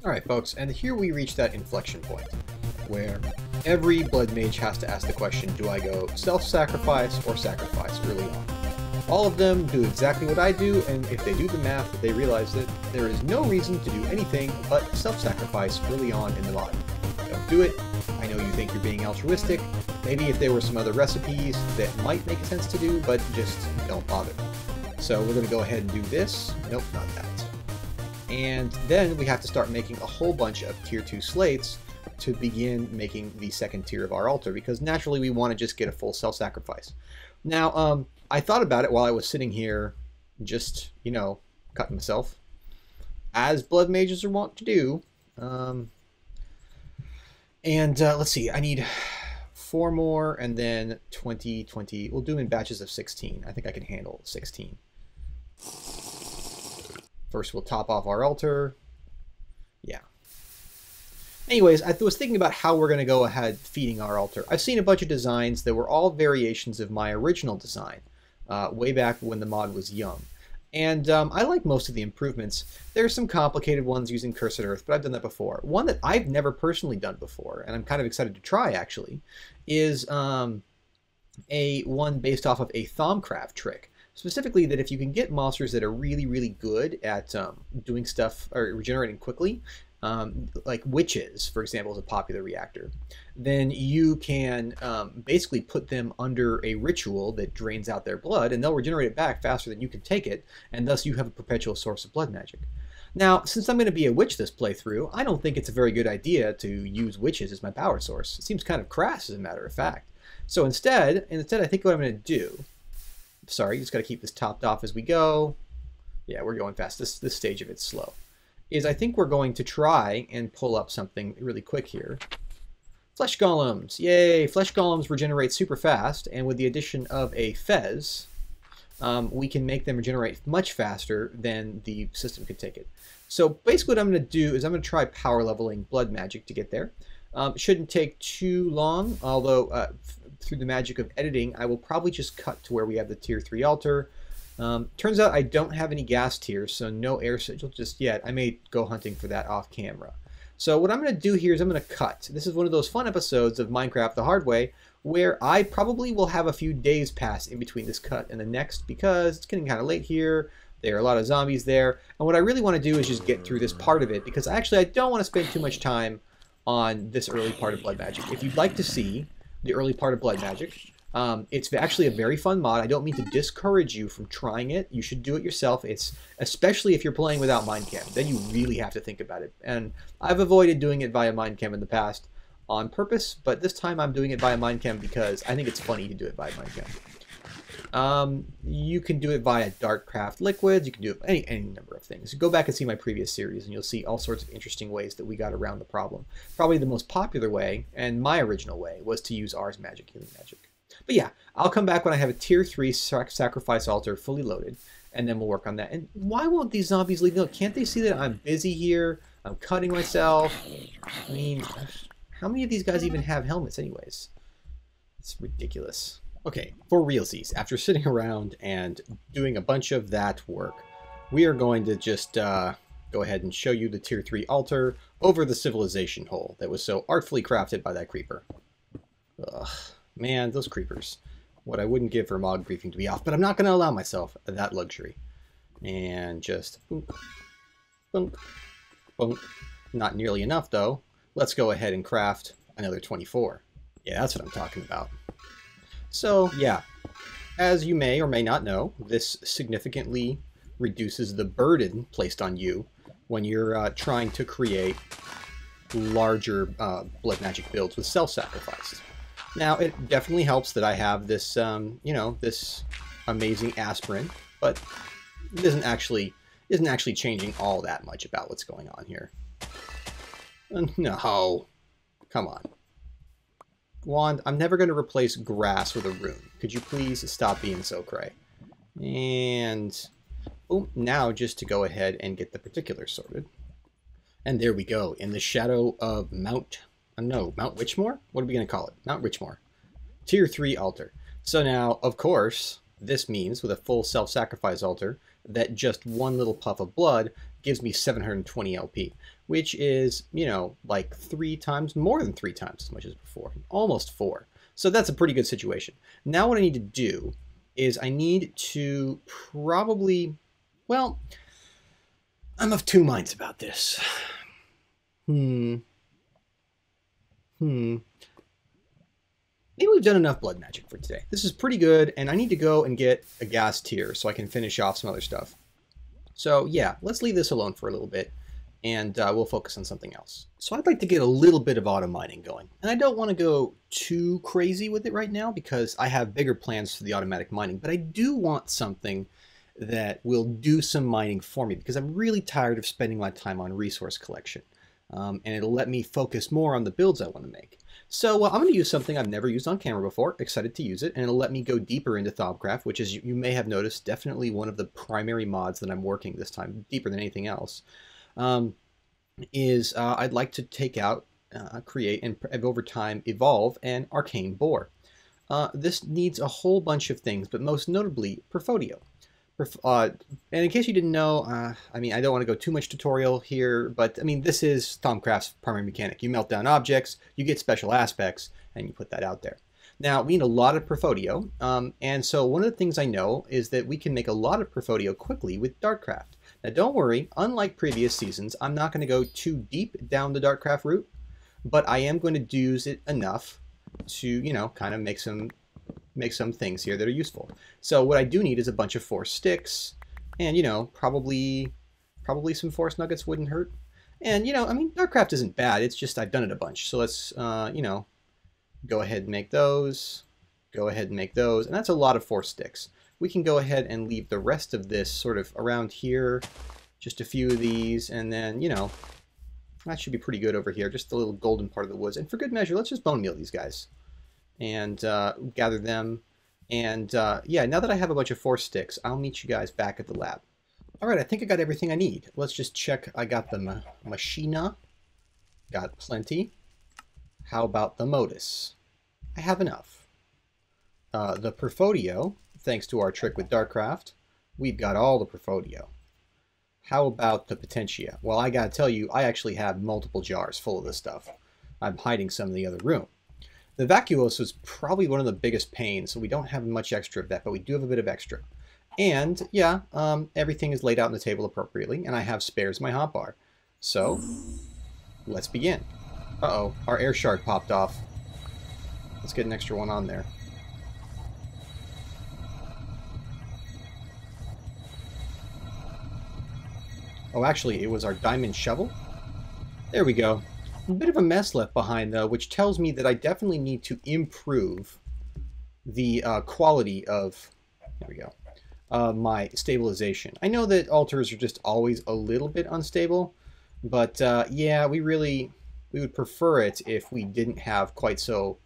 Alright folks, and here we reach that inflection point, where every blood mage has to ask the question, do I go self-sacrifice or sacrifice early on? All of them do exactly what I do, and if they do the math, they realize that there is no reason to do anything but self-sacrifice early on in the mod. Don't do it. I know you think you're being altruistic. Maybe if there were some other recipes that might make sense to do, but just don't bother. So we're going to go ahead and do this. Nope, not that. And then we have to start making a whole bunch of tier 2 slates to begin making the second tier of our altar, because naturally we want to just get a full self-sacrifice. Now, I thought about it while I was sitting here just, you know, cutting myself, as blood mages are wont to do. Let's see, I need 4 more and then 20. We'll do in batches of 16. I think I can handle 16. First, we'll top off our altar. Yeah. Anyways, I was thinking about how we're going to go ahead feeding our altar. I've seen a bunch of designs that were all variations of my original design, way back when the mod was young. And I like most of the improvements. There's some complicated ones using Cursed Earth, but I've done that before. One that I've never personally done before, and I'm kind of excited to try actually, is one based off of a Thaumcraft trick. Specifically, that if you can get monsters that are really, really good at doing stuff or regenerating quickly, like witches, for example, is a popular reactor, then you can basically put them under a ritual that drains out their blood, and they'll regenerate it back faster than you can take it, and thus you have a perpetual source of blood magic. Now, since I'm going to be a witch this playthrough, I don't think it's a very good idea to use witches as my power source. It seems kind of crass, as a matter of fact. So instead, I think what I'm going to do, sorry, just got to keep this topped off as we go. Yeah, we're going fast. This stage of it's slow. Is I think we're going to try and pull up something really quick here. Flesh golems. Yay! Flesh golems regenerate super fast, and with the addition of a fez, we can make them regenerate much faster than the system could take it. So basically what I'm going to do is I'm going to try power leveling blood magic to get there. It shouldn't take too long, although through the magic of editing, I will probably just cut to where we have the tier 3 altar. Turns out I don't have any gas tiers, so no air sigil just yet. I may go hunting for that off camera. So what I'm going to do here is I'm going to cut. This is one of those fun episodes of Minecraft the Hard Way, where I probably will have a few days pass in between this cut and the next, because it's getting kind of late here. There are a lot of zombies there, and what I really want to do is just get through this part of it, because actually I don't want to spend too much time on this early part of Blood Magic. If you'd like to see the early part of Blood Magic, it's actually a very fun mod. I don't mean to discourage you from trying it. You should do it yourself. It's especially if you're playing without Mindcam. Then you really have to think about it. And I've avoided doing it via Mindcam in the past on purpose, but this time I'm doing it via Mindcam because I think it's funny to do it via Mindcam. You can do it via Darkcraft liquids. You can do it any number of things. Go back and see my previous series and you'll see all sorts of interesting ways that we got around the problem. Probably the most popular way, and my original way, was to use Ars Magic, Healing Magic. But yeah, I'll come back when I have a tier 3 sacrifice altar fully loaded, and then we'll work on that. And why won't these zombies leave me alone? Can't they see that I'm busy here? I'm cutting myself. I mean, how many of these guys even have helmets anyways? It's ridiculous. Okay, for realsies, after sitting around and doing a bunch of that work, we are going to just go ahead and show you the tier 3 altar over the civilization hole that was so artfully crafted by that creeper. Ugh. Man, those creepers. What I wouldn't give for a mod briefing to be off, but I'm not going to allow myself that luxury. And just boom, boom, boom. Not nearly enough, though. Let's go ahead and craft another 24. Yeah, that's what I'm talking about. So, yeah, as you may or may not know, this significantly reduces the burden placed on you when you're trying to create larger blood magic builds with self-sacrifice. Now, it definitely helps that I have this, you know, this amazing aspirin, but it isn't actually changing all that much about what's going on here. No, come on. Wand, I'm never going to replace grass with a rune. Could you please stop being so cray? And boom, now just to go ahead and get the particulars sorted. And there we go, in the shadow of Mount Witchmore? What are we going to call it? Mount Witchmore. Tier 3 altar. So now, of course, this means with a full self-sacrifice altar that just one little puff of blood gives me 720 LP, which is, you know, like more than three times as much as before, almost 4. So that's a pretty good situation. Now what I need to do is I need to probably, well, I'm of two minds about this. Maybe we've done enough blood magic for today. This is pretty good, and I need to go and get a gas tier so I can finish off some other stuff. So yeah, let's leave this alone for a little bit, and we'll focus on something else. So I'd like to get a little bit of auto mining going, and I don't want to go too crazy with it right now because I have bigger plans for the automatic mining, but I do want something that will do some mining for me because I'm really tired of spending my time on resource collection. And it'll let me focus more on the builds I want to make. So I'm going to use something I've never used on camera before, excited to use it, and it'll let me go deeper into Thaumcraft, which is, you may have noticed, definitely one of the primary mods that I'm working this time, deeper than anything else, I'd like to take out, create, and over time evolve an Arcane Bore. This needs a whole bunch of things, but most notably Portfolio. And in case you didn't know, I mean, I don't want to go too much tutorial here, but I mean, this is Thaumcraft's primary mechanic. You melt down objects, you get special aspects, and you put that out there. Now, we need a lot of Portfolio, and so one of the things I know is that we can make a lot of Portfolio quickly with Dartcraft. Now, don't worry, unlike previous seasons, I'm not going to go too deep down the Dartcraft route, but I am going to use it enough to, you know, kind of make some things here that are useful. So what I do need is a bunch of force sticks, and, you know, probably some force nuggets wouldn't hurt. And, you know, I mean, Dartcraft isn't bad, it's just I've done it a bunch. So let's, you know, go ahead and make those, and that's a lot of force sticks. We can go ahead and leave the rest of this sort of around here, just a few of these, and then, you know, that should be pretty good over here, just the little golden part of the woods. And for good measure, let's just bone meal these guys and gather them. And yeah, now that I have a bunch of force sticks, I'll meet you guys back at the lab. All right, I think I got everything I need. Let's just check. I got the Machina. Got plenty. How about the Modus? I have enough. The Portfolio, thanks to our trick with Dartcraft, we've got all the Portfolio. How about the Potentia? Well, I gotta tell you, I actually have multiple jars full of this stuff. I'm hiding some in the other room. The Vacuos was probably one of the biggest pains, so we don't have much extra of that, but we do have a bit of extra. And yeah, everything is laid out on the table appropriately, and I have spares in my hotbar. So, let's begin. Uh-oh, our air shard popped off. Let's get an extra one on there. Oh, actually, it was our diamond shovel. There we go. A bit of a mess left behind, though, which tells me that I definitely need to improve the quality of, there we go, my stabilization. I know that altars are just always a little bit unstable, but yeah, we would prefer it if we didn't have quite so,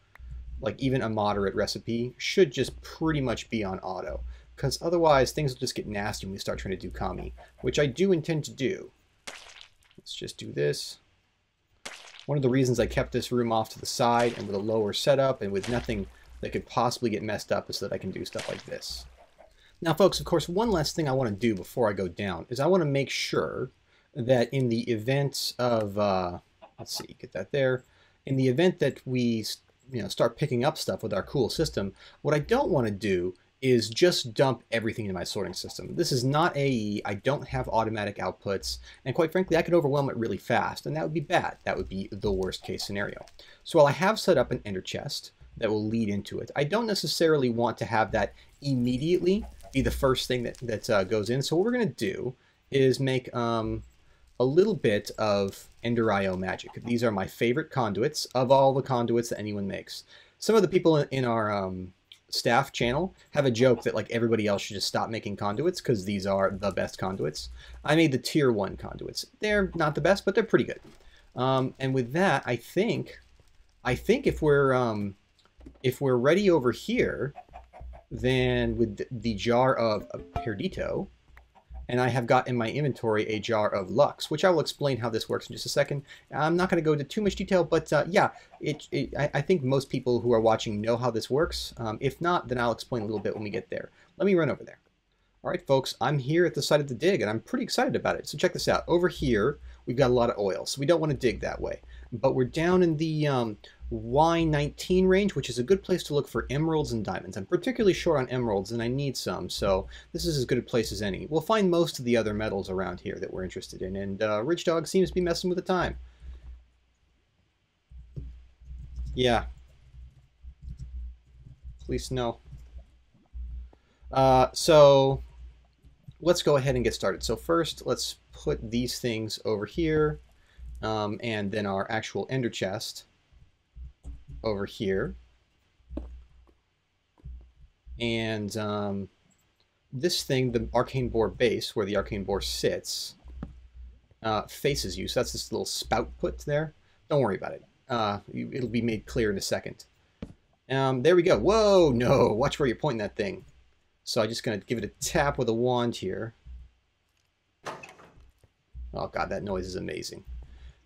like, even a moderate recipe should just pretty much be on auto, because otherwise things will just get nasty when we start trying to do kami, which I do intend to do. Let's just do this. One of the reasons I kept this room off to the side and with a lower setup and with nothing that could possibly get messed up is so that I can do stuff like this. Now, folks, of course, one last thing I want to do before I go down is I want to make sure that in the event of, let's see, get that there. In the event that we, you know, start picking up stuff with our cool system, what I don't want to do is just dump everything in my sorting system. This is not AE, I don't have automatic outputs, and quite frankly, I could overwhelm it really fast, and that would be bad. That would be the worst case scenario. So while I have set up an ender chest that will lead into it, I don't necessarily want to have that immediately be the first thing that goes in. So what we're gonna do is make a little bit of Ender IO magic. These are my favorite conduits of all the conduits that anyone makes. Some of the people in our staff channel have a joke that like everybody else should just stop making conduits because these are the best conduits. I made the tier 1 conduits. They're not the best, but they're pretty good. And with that, I think if we're ready over here, then with the jar of Perdito, and I have got in my inventory a jar of Lux, which I will explain how this works in just a second. I'm not going to go into too much detail, but yeah, I think most people who are watching know how this works. If not, then I'll explain a little bit when we get there. Let me run over there. All right, folks, I'm here at the site of the dig, and I'm pretty excited about it. So check this out. Over here, we've got a lot of oil, so we don't want to dig that way. But we're down in the Y19 range, which is a good place to look for emeralds and diamonds. I'm particularly short on emeralds, and I need some, so this is as good a place as any. We'll find most of the other metals around here that we're interested in, and Rich Dog seems to be messing with the time. Yeah. Please no. So let's go ahead and get started. So first, let's put these things over here, and then our actual ender chest over here. And this thing, the Arcane Bore base, where the Arcane Bore sits, faces you. So that's this little spout put there. Don't worry about it. It'll be made clear in a second. There we go. Whoa, no, watch where you're pointing that thing. So I'm just going to give it a tap with a wand here. Oh god, that noise is amazing.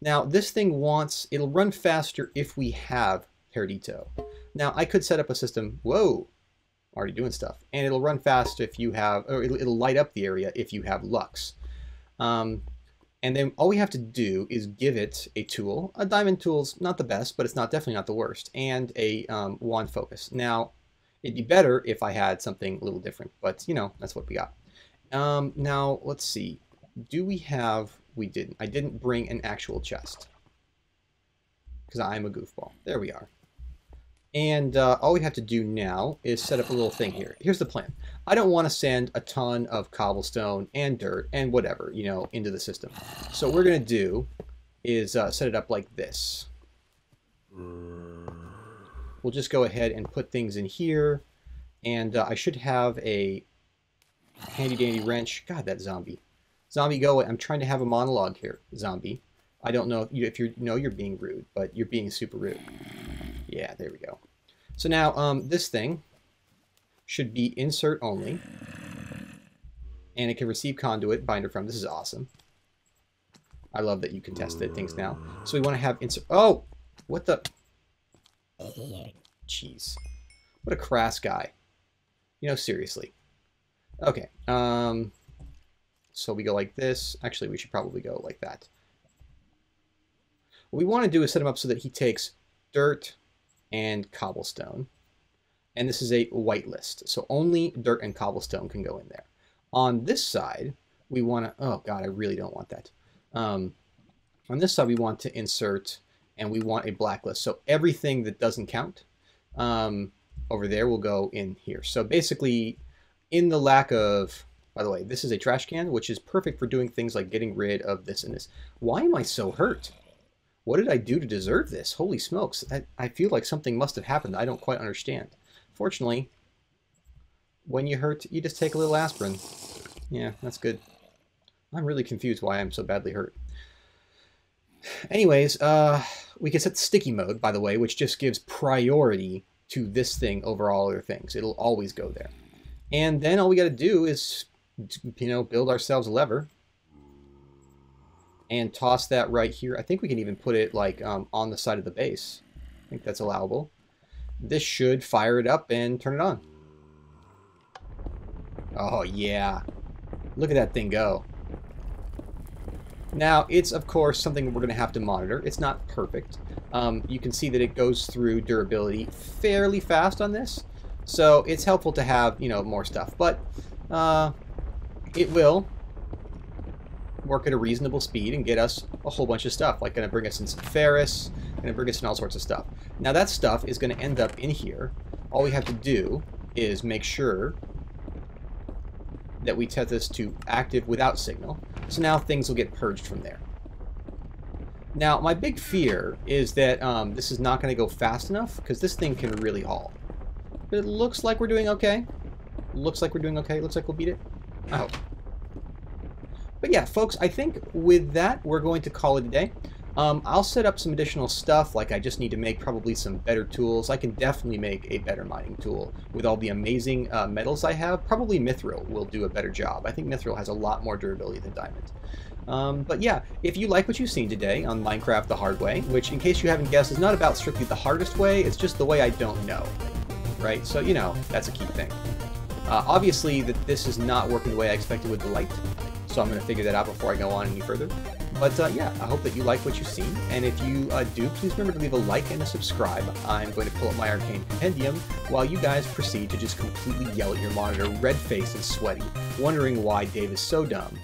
Now, this thing it'll run faster if we have Perdito. Now, I could set up a system, whoa, already doing stuff, and it'll run fast if you have, or it'll light up the area if you have Lux. And then all we have to do is give it a tool. A diamond tool's not the best, but it's definitely not the worst, and a wand focus. Now, it'd be better if I had something a little different, but, you know, that's what we got. Now, let's see. Do we have... We didn't. I didn't bring an actual chest, because I'm a goofball. There we are. And all we have to do now is set up a little thing here. Here's the plan. I don't want to send a ton of cobblestone and dirt and whatever, you know, into the system. So what we're going to do is set it up like this. We'll just go ahead and put things in here. And I should have a handy-dandy wrench. God, that zombie. Zombie, go away. I'm trying to have a monologue here, zombie. I don't know if you're being rude, but you're being super rude. Yeah, there we go. So now, this thing should be insert only. And it can receive conduit binder from. This is awesome. I love that you can test things now. So we want to have insert... Oh! What the... Jeez. What a crass guy. You know, seriously. Okay. So we go like this. Actually, we should probably go like that. What we want to do is set him up so that he takes dirt and cobblestone. And this is a whitelist. So only dirt and cobblestone can go in there. On this side, we want to... Oh, God, I really don't want that. On this side, we want to insert, and we want a blacklist. So everything that doesn't count over there will go in here. So basically, in the lack of... By the way, this is a trash can, which is perfect for doing things like getting rid of this and this. Why am I so hurt? What did I do to deserve this? Holy smokes. I feel like something must have happened I don't quite understand. Fortunately, when you hurt, you just take a little aspirin. Yeah, that's good. I'm really confused why I'm so badly hurt. Anyways, we can set sticky mode, by the way, which just gives priority to this thing over all other things. It'll always go there. And then all we got to do is... you know, build ourselves a lever and toss that right here. I think we can even put it like on the side of the base. I think that's allowable. This should fire it up and turn it on. Oh yeah, look at that thing go. Now it's of course something we're going to have to monitor. It's not perfect. You can see that it goes through durability fairly fast on this, so it's helpful to have, you know, more stuff, but it will work at a reasonable speed and get us a whole bunch of stuff, like going to bring us in some ferrous, going to bring us in all sorts of stuff. Now that stuff is going to end up in here. All we have to do is make sure that we set this to active without signal. So now things will get purged from there. Now my big fear is that this is not going to go fast enough, because this thing can really haul. But it looks like we're doing okay. Looks like we're doing okay. Looks like we'll beat it. I hope. But yeah, folks, I think with that, we're going to call it a day. I'll set up some additional stuff, like I just need to make probably some better tools. I can definitely make a better mining tool with all the amazing metals I have. Probably mithril will do a better job. I think mithril has a lot more durability than diamond. But yeah, if you like what you've seen today on Minecraft the Hard Way, which in case you haven't guessed is not about strictly the hardest way, it's just the way I don't know. Right? So, you know, that's a key thing. Obviously, this is not working the way I expected with the light, so I'm going to figure that out before I go on any further. But yeah, I hope that you like what you've seen, and if you do, please remember to leave a like and a subscribe. I'm going to pull up my Arcane Compendium while you guys proceed to just completely yell at your monitor, red-faced and sweaty, wondering why Dave is so dumb.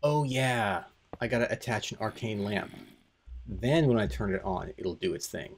Oh yeah, I gotta attach an arcane lamp. Then when I turn it on, it'll do its thing.